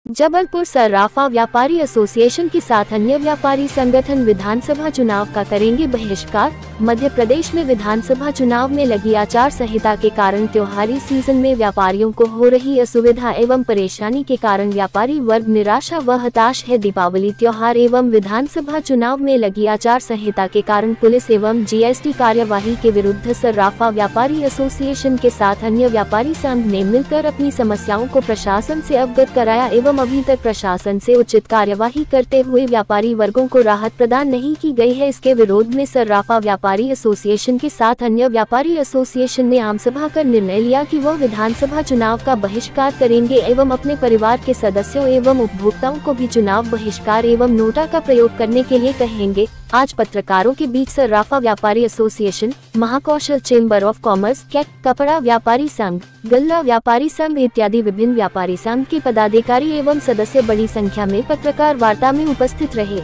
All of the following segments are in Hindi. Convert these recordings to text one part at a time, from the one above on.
जबलपुर सर्राफा व्यापारी एसोसिएशन के साथ अन्य व्यापारी संगठन विधानसभा चुनाव का करेंगे बहिष्कार। मध्य प्रदेश में विधानसभा चुनाव में लगी आचार संहिता के कारण त्योहारी सीजन में व्यापारियों को हो रही असुविधा एवं परेशानी के कारण व्यापारी वर्ग निराशा व हताश है। दीपावली त्योहार एवं विधानसभा चुनाव में लगी आचार संहिता के कारण पुलिस एवं जीएसटी कार्यवाही के विरुद्ध सर्राफा व्यापारी एसोसिएशन के साथ अन्य व्यापारी संघ ने मिलकर अपनी समस्याओं को प्रशासन से अवगत कराया एवं अभी तक प्रशासन से उचित कार्यवाही करते हुए व्यापारी वर्गों को राहत प्रदान नहीं की गई है। इसके विरोध में सर्राफा व्यापारी एसोसिएशन के साथ अन्य व्यापारी एसोसिएशन ने आम सभा कर निर्णय लिया कि वह विधानसभा चुनाव का बहिष्कार करेंगे एवं अपने परिवार के सदस्यों एवं उपभोक्ताओं को भी चुनाव बहिष्कार एवं नोटा का प्रयोग करने के लिए कहेंगे। आज पत्रकारों के बीच सर्राफा व्यापारी association, Mahakaushal chamber of commerce, CAIT, कपड़ा व्यापारी संघ, गल्ला व्यापारी संघ इत्यादि विभिन्न व्यापारी संघ के पदाधिकारी एवं सदस्य बड़ी संख्या में पत्रकार वार्ता में उपस्थित रहे।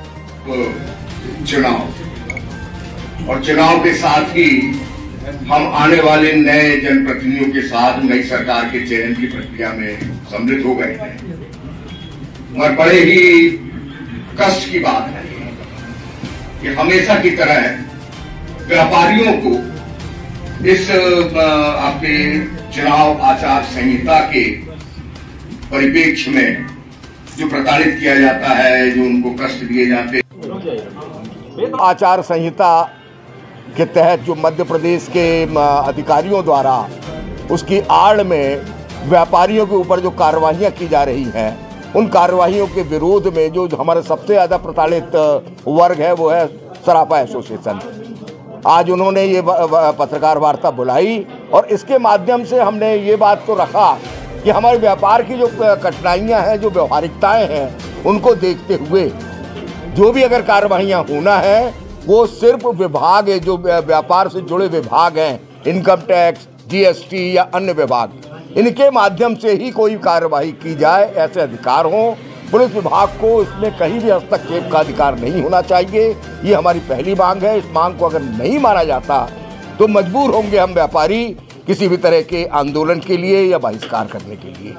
चुनाव और चुनाव के साथ ही हम आने वाले नए जनप्रतिनिधियों के साथ नई सरकार के चयन की प्रक्रिया में सम्मिलित हो गए हैं और बड़े ही कष्ट की बात है कि हमेशा की तरह व्यापारियों को इस आपके चुनाव आचार संहिता के परिप्रेक्ष्य में जो प्रताड़ित किया जाता है, जो उनको कष्ट दिए जाते हैं। आचार संहिता के तहत जो मध्य प्रदेश के अधिकारियों द्वारा उसकी आड़ में व्यापारियों के ऊपर जो कार्रवाइयां की जा रही हैं, उन कार्रवाइयों के विरोध में जो हमारा सबसे ज़्यादा प्रताड़ित वर्ग है वो है सर्राफा एसोसिएशन। आज उन्होंने ये पत्रकार वार्ता बुलाई और इसके माध्यम से हमने ये बात को रखा कि हमारे व्यापार की जो कठिनाइयां हैं, जो व्यवहारिकताएं हैं, उनको देखते हुए जो भी अगर कार्रवाइयां होना है वो सिर्फ विभाग है, जो व्यापार से जुड़े विभाग हैं, इनकम टैक्स, जीएसटी या अन्य विभाग, इनके माध्यम से ही कोई कार्रवाई की जाए, ऐसे अधिकार हों। पुलिस विभाग को इसमें कहीं भी हस्तक्षेप का अधिकार नहीं होना चाहिए। ये हमारी पहली मांग है। इस मांग को अगर नहीं माना जाता तो मजबूर होंगे हम व्यापारी किसी भी तरह के आंदोलन के लिए या बहिष्कार करने के लिए।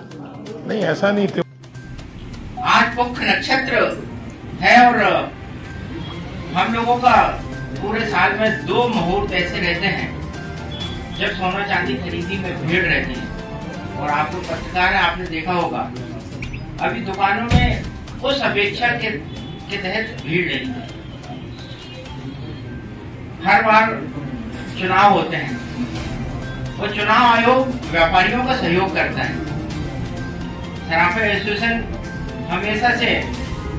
नहीं, ऐसा नहीं थे। आज पुष्य नक्षत्र है और हम लोगों का पूरे साल में 2 मुहूर्त ऐसे रहते हैं जब सोना चांदी खरीदी में भीड़ रहती है। और आपको पत्रकार है, आपने देखा होगा अभी दुकानों में उस अपेक्षा के तहत भीड़ नहीं है। हर बार चुनाव होते हैं और चुनाव आयोग व्यापारियों का सहयोग करता है। सर्राफा एसोसिएशन हमेशा से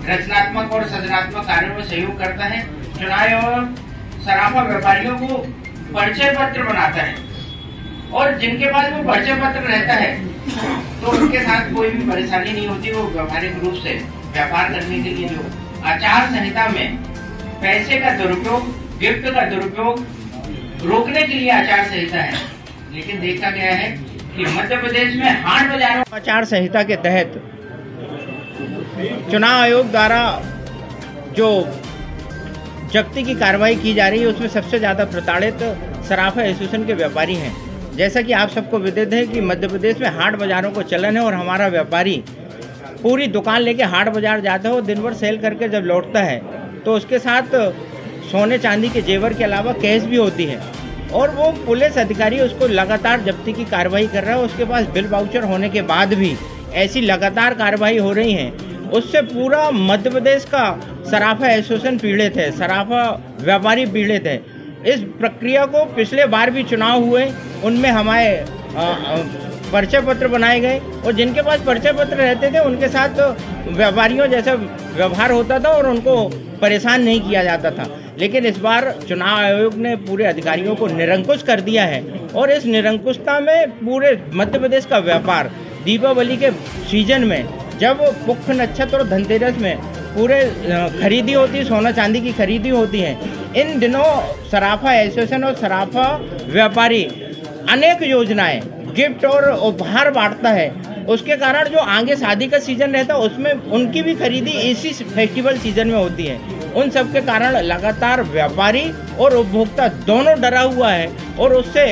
रचनात्मक और सृजनात्मक कार्यों में सहयोग करता है। चुनाव आयोग सर्राफा व्यापारियों को परिचय पत्र बनाता है और जिनके पास वो परिचय पत्र रहता है तो उनके साथ कोई भी परेशानी नहीं होती। वो व्यावहारिक रूप से व्यापार करने के लिए जो आचार संहिता में पैसे का दुरुपयोग, गिफ्ट का दुरुपयोग रोकने के लिए आचार संहिता है, लेकिन देखा गया है कि मध्य प्रदेश में हाट बाजारों आचार संहिता के तहत चुनाव आयोग द्वारा जो जब्ती की कार्रवाई की जा रही है उसमें सबसे ज़्यादा प्रताड़ित सर्राफा एसोसिएशन के व्यापारी हैं। जैसा कि आप सबको विदित है कि मध्य प्रदेश में हाट बाज़ारों को चलन है और हमारा व्यापारी पूरी दुकान लेके हाट बाज़ार जाता है और दिन भर सेल करके जब लौटता है तो उसके साथ सोने चांदी के जेवर के अलावा कैश भी होती है और वो पुलिस अधिकारी उसको लगातार जब्ती की कार्रवाई कर रहा है। उसके पास बिल वाउचर होने के बाद भी ऐसी लगातार कार्रवाई हो रही है, उससे पूरा मध्य प्रदेश का सर्राफा एसोसिएशन पीड़ित है, सर्राफा व्यापारी पीड़ित है। इस प्रक्रिया को पिछले बार भी चुनाव हुए, उनमें हमारे परिचय पत्र बनाए गए और जिनके पास परिचय पत्र रहते थे उनके साथ व्यापारियों जैसा व्यवहार होता था और उनको परेशान नहीं किया जाता था। लेकिन इस बार चुनाव आयोग ने पूरे अधिकारियों को निरंकुश कर दिया है और इस निरंकुशता में पूरे मध्य प्रदेश का व्यापार दीपावली के सीजन में, जब पुष्य नक्षत्र और धनतेरस में पूरे खरीदी होती है, सोना चांदी की खरीदी होती है, इन दिनों सर्राफा एसोसिएशन और सर्राफा व्यापारी अनेक योजनाएं, गिफ्ट और उपहार बांटता है। उसके कारण जो आगे शादी का सीजन रहता है उसमें उनकी भी खरीदी इसी फेस्टिवल सीजन में होती है। उन सब के कारण लगातार व्यापारी और उपभोक्ता दोनों डरा हुआ है और उससे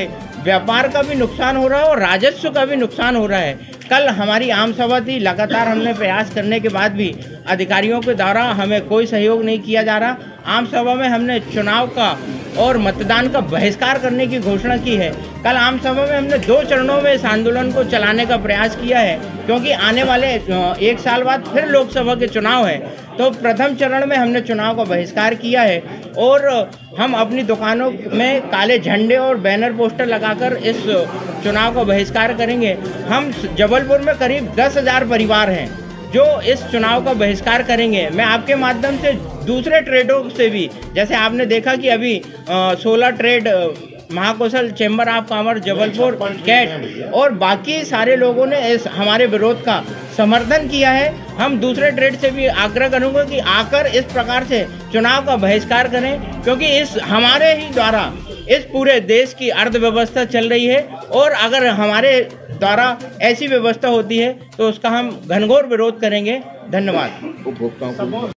व्यापार का भी नुकसान हो रहा है और राजस्व का भी नुकसान हो रहा है। कल हमारी आम सभा थी, लगातार हमने प्रयास करने के बाद भी अधिकारियों के द्वारा हमें कोई सहयोग नहीं किया जा रहा। आम सभा में हमने चुनाव का और मतदान का बहिष्कार करने की घोषणा की है। कल आम सभा में हमने 2 चरणों में इस आंदोलन को चलाने का प्रयास किया है, क्योंकि आने वाले 1 साल बाद फिर लोकसभा के चुनाव है। तो प्रथम चरण में हमने चुनाव का बहिष्कार किया है और हम अपनी दुकानों में काले झंडे और बैनर पोस्टर लगाकर इस चुनाव का बहिष्कार करेंगे। हम जबलपुर में करीब 10,000 परिवार हैं जो इस चुनाव का बहिष्कार करेंगे। मैं आपके माध्यम से दूसरे ट्रेडों से भी, जैसे आपने देखा कि अभी 16 trade Mahakaushal chamber of commerce Jabalpur CAIT और बाकी सारे लोगों ने इस हमारे विरोध का समर्थन किया है। हम दूसरे ट्रेड से भी आग्रह करूंगा कि आकर इस प्रकार से चुनाव का बहिष्कार करें, क्योंकि इस हमारे ही द्वारा इस पूरे देश की अर्थव्यवस्था चल रही है और अगर हमारे द्वारा ऐसी व्यवस्था होती है तो उसका हम घनघोर विरोध करेंगे। धन्यवाद।